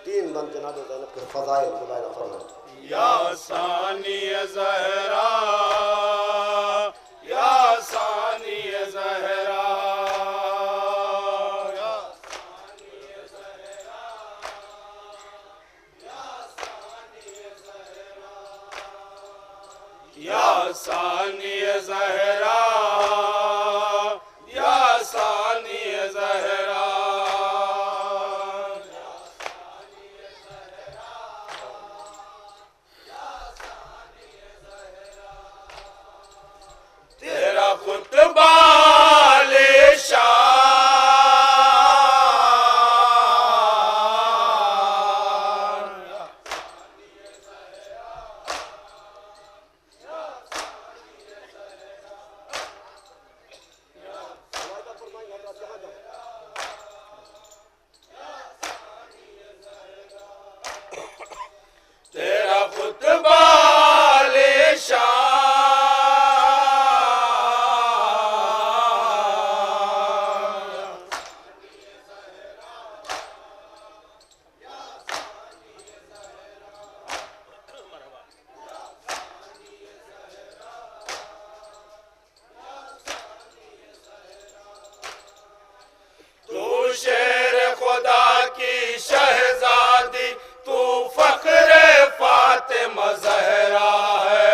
तीन बंद जनाब ज़ैनब के फ़ज़ाइल खुलाया फरमाते या सानी ज़हरा, या सानी ज़हरा, या सानी ज़हरा, या सानी ज़हरा, तेरा खुतबा तेरा खुतबा तू शेर खुदा की शहजादी, तू फख्रे फातिमा ज़हरा है।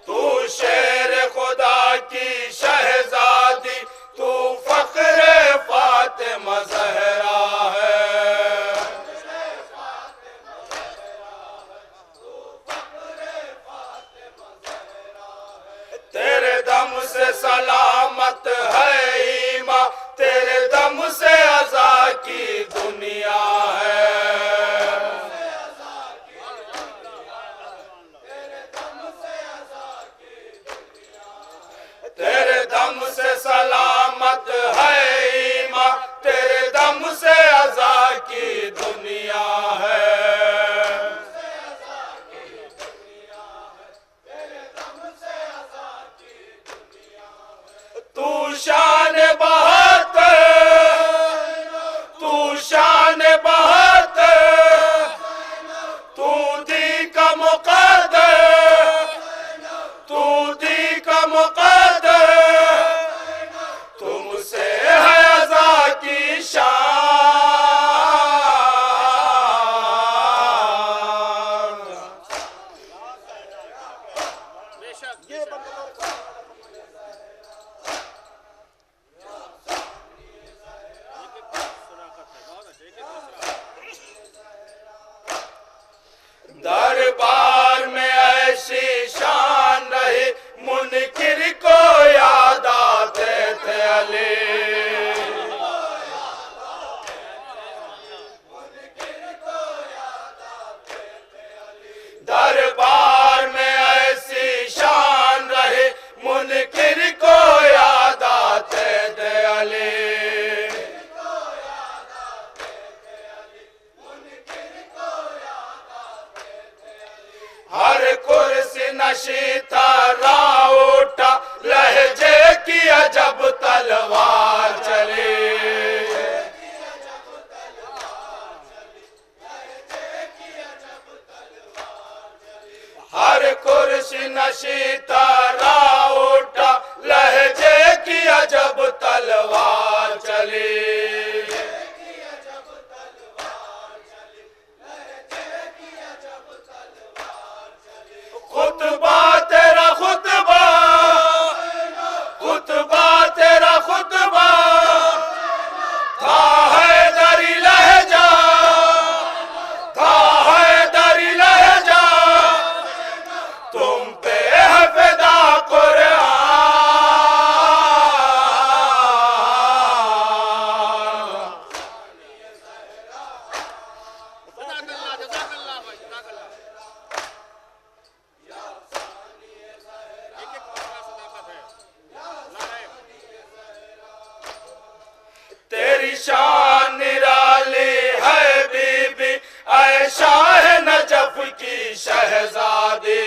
तू शेर खुदा की शहजादी, तू फख्रे फातिमा ज़हरा है। तेरे दम से सलामत है ईमा, तेरे दम से अज़ा की दुनिया है। तेरे दम से सलामत है ईमा, तेरे दम से अज़ा की दुनिया है। तू शान बहुत, तू शान बहुत, तू दी का मुक़द्दर, तू दी का मुक़द्दर, तुमसे है अज़ा की शान। ये बंद दरबार में ऐसी शान रही, मुनकिर को याद आते थे अली। दरबार में ऐसी शान रही, मुनकिर को याद आते थे अली। हर कुर्सी नशी था रा उठा, लहजे की अजब तलवार चली। हर कुर्सी नशी था रा उठा, लहजे की अजब तलवार चली। खुतबा तेरा खुतबा, खुतबा तेरा खुतबा, था हैदरी लहजा, था हैदरी लहजा, तुम पे है फिदा कुरान। तेरी शान निराली है बीबी, ऐशा है नजफ की शहजादी।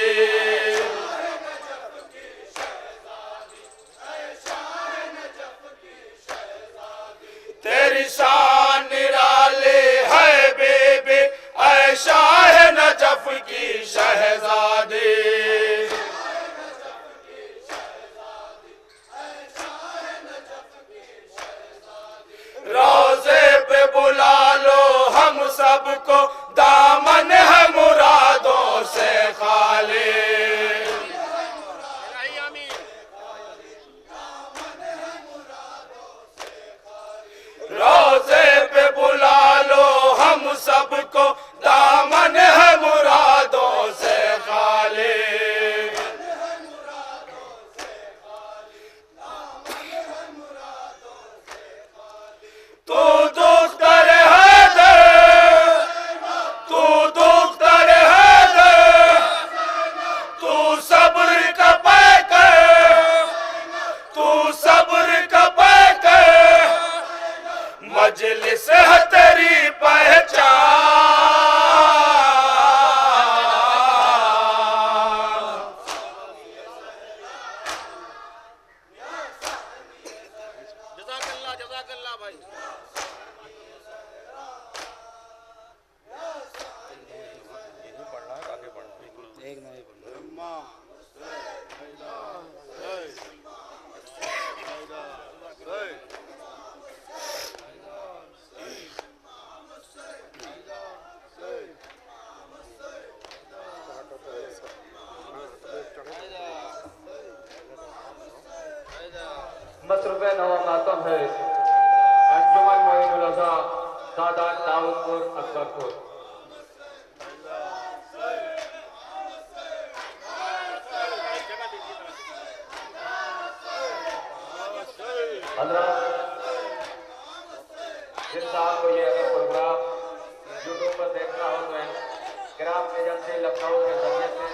जज़ाकल्लाह भाई। एक नहीं मसरूफ़ नवा मातम है अंजुमन मोइनुल अज़ा सादात दाऊदपुर अकबरपुर। जिन साहब को ये अगर प्रोग्राम यूट्यूब पर देखना हो तो ग्राम एजेंसी लखनऊ के जरिए से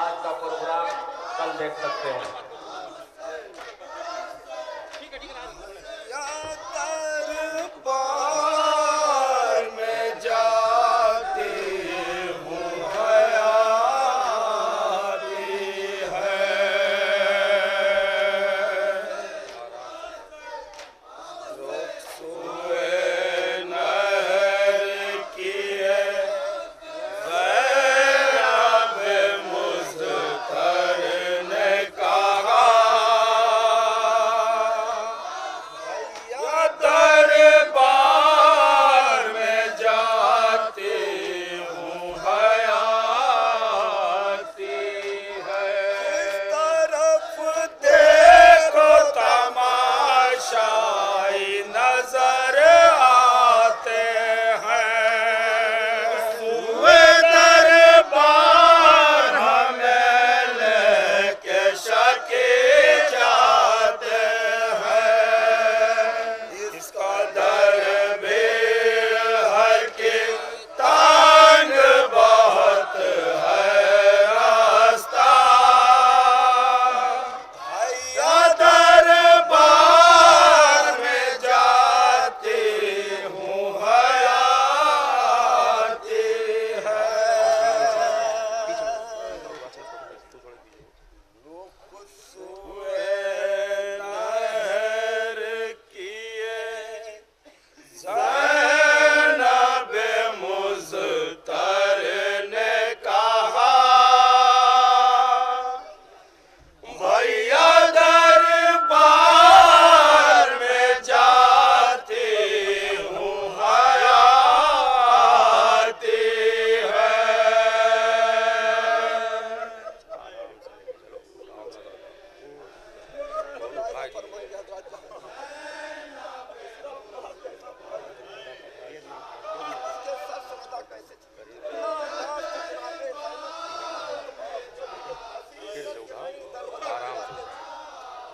आज का प्रोग्राम कल देख सकते हैं। दरबार में जाती हूँ हयाती है, सुए नहर किए गैरब मुज़्तर ने कहा, दरबार में जाती हूँ हयाती है। इस तरफ देखो तमाशाई नजर आते हैं, सुए दरबार हमें लेके शके जाते हैं। इसका दर भी हर के तांग बहुत है रास्ता, या दरबार में जाती हूँ हयाती है। सुए नहर किए ज़ैनब मुज़्तर ने कहा, भैया दरबार में जाती हूँ हयाती है।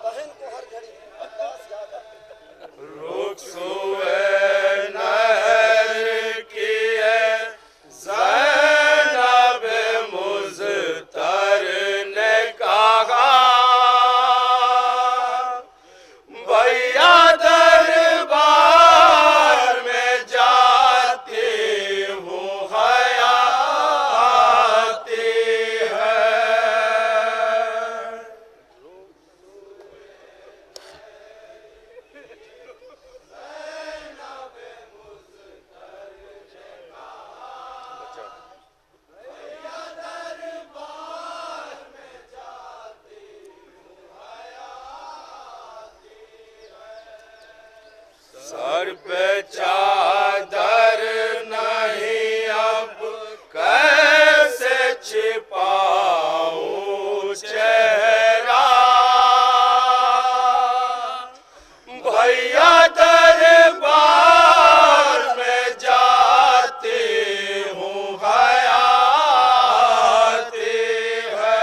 बहन को हर घड़ी अरदास याद आती है। रुख सुए नहर किए ज़ैनब मुज़्तर ने कहा, भैया दरबार में जाती हूँ हयाती है। सर पे चादर नहीं अब कैसे छिपाऊं चेहरा, भैया दरबार में जाती हूँ हयाती है।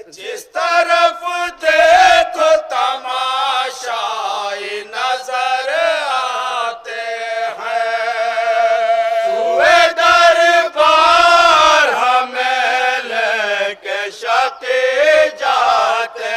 जिस तरफ देखो तमाशाई नजर आते हैं, सुए दरबार हमें लेके शके जाते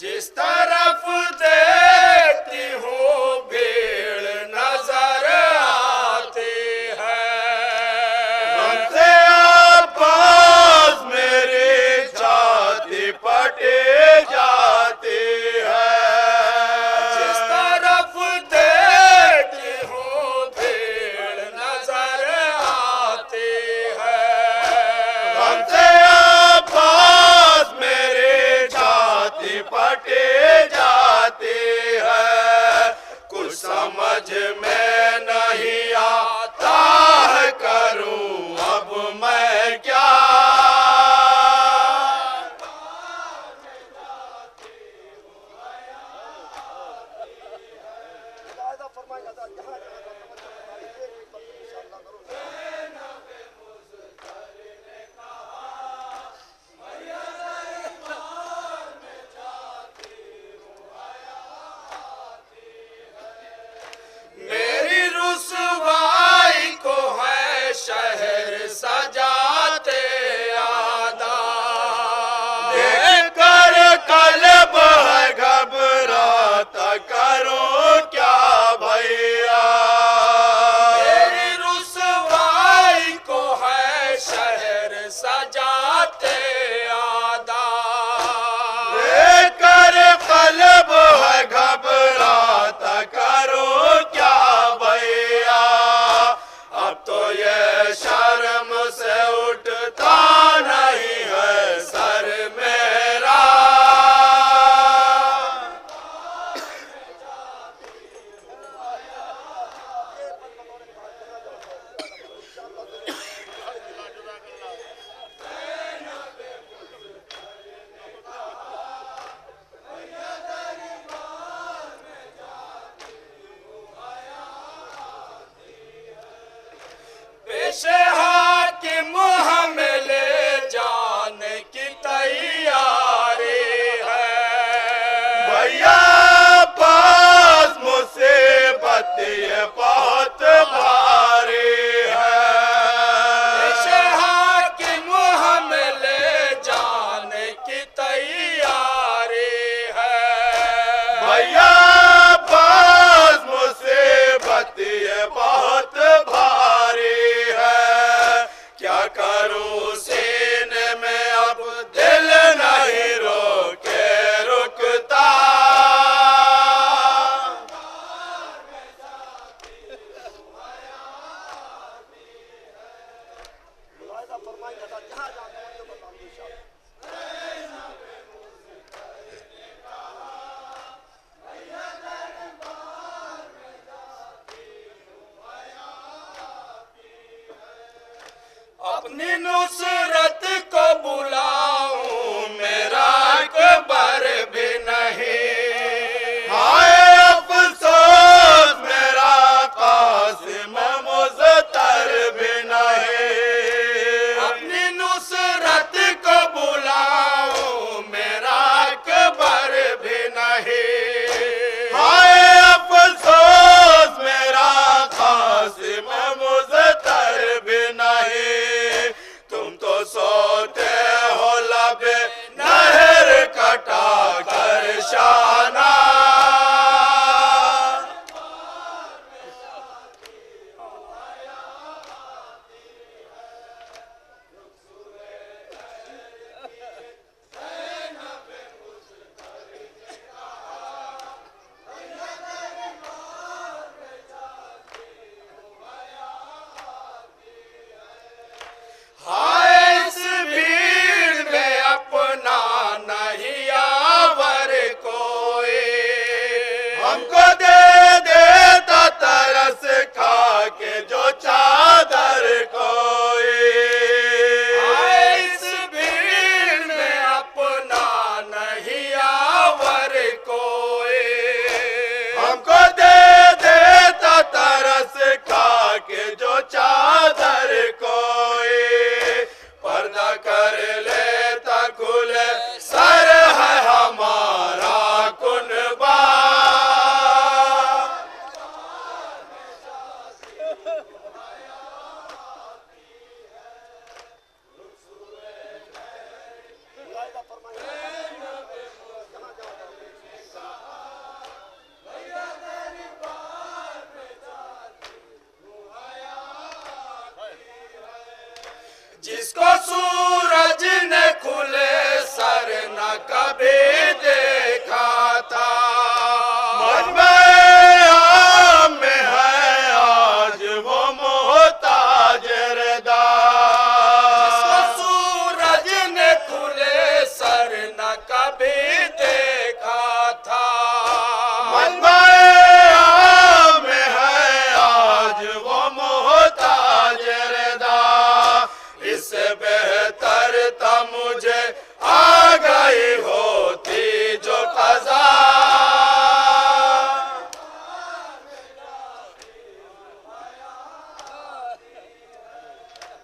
जिस तरफ देखती हूँ भीड़ नजर आती है। हमसे आपस मेरी छाती पटे जाती है। जिस तरफ देखती हूँ भीड़ नजर आती है। हमसे आपस मेरी छाती पटे जाती है। कुछ समझ में नहीं आता है, करूं अब मैं क्या। कायदा फरमाएगा जहाँ जहाँ इंशाअल्लाह करो। मेरी रुसवाई को है शहर सजाते आदा। देख कर कल्ब है घबराता, करो क्या भैया। मेरी रुसवाई को है शहर सजाते आदा। देख कर कल्ब है घबराता, करो क्या भैया। अब तो ये शर्म से उठता नहीं है सर मेरा। पेशे हाकिम हमें ले जाने की तैयारी है। भैया पास मुसीबत ये बहुत भारी है। पेशे हाकिम हमें ले जाने की तैयारी है। भैया पास मुसीबत ये बहुत भारी है। क्या करूं सीने में अब दिल नहीं रोके रुकता। कायदा फरमाएगा जहाँ जहाँ तवज्जो बताओ इंशाअल्लाह। अपनी नुसरत को बुलाऊं मेरा अकबर भी नहीं। हाय अफसोस मेरा कासिम मुज़्तर भी नहीं। अपनी नुसरत को बुलाऊं मेरा अकबर भी नहीं। हाय अफसोस मेरा कासिम मुज़्तर भी नहीं। तुम तो जिसको सूरज ने खुले सर न कभी देखा था। मजमे में है आज वो मोहताज रदा, जिसको सूरज ने खुले सर न कभी देखा था। मजमे में है आज वो मोहताज रदा, इससे बेहतर था मुझे आ गई होती जो कज़ा।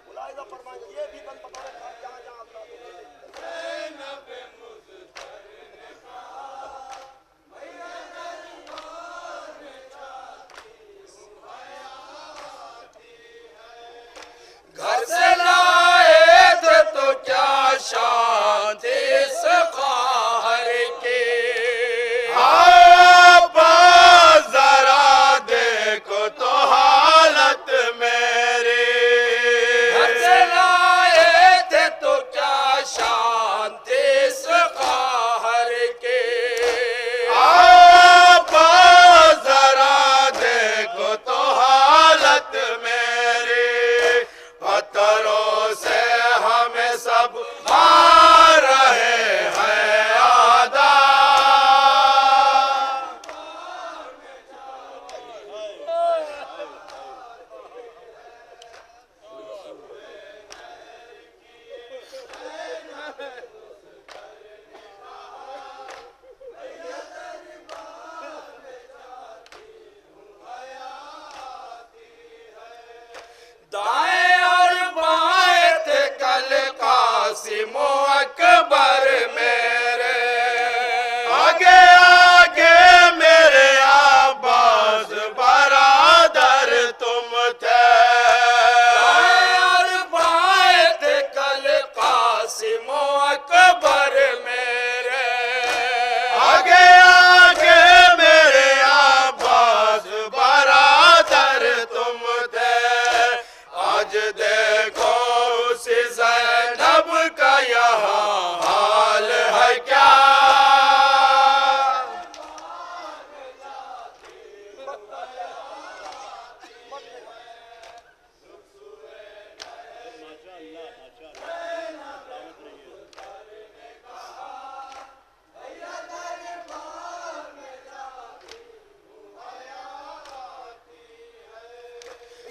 मुलाहिजा फरमाएं, ये भी बन बतौर खास जहां जहां अल्लाह को मिले। घर से लाए थे तो क्या शान थी इस ख्वाहर की। आप जरा देखो तो हालत मेरी, घर से लाए थे तो क्या शान थी इस ख्वाहर की। आप जरा देखो तो हालत मेरी, पत्थरों से हमें सब मार रहे हैं आदा। दाएं और बाएं थे कल कासिम अकबर मेरे। आगे आगे मेरे अब्बास बरादर तुम थे, दाएं और बाएं थे कल कासिम अकबर मेरे। आगे आगे मेरे अब्बास बरादर तुम थे। आज देखो उसी ज़ैनब का यहाँ हाल है क्या।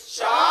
शान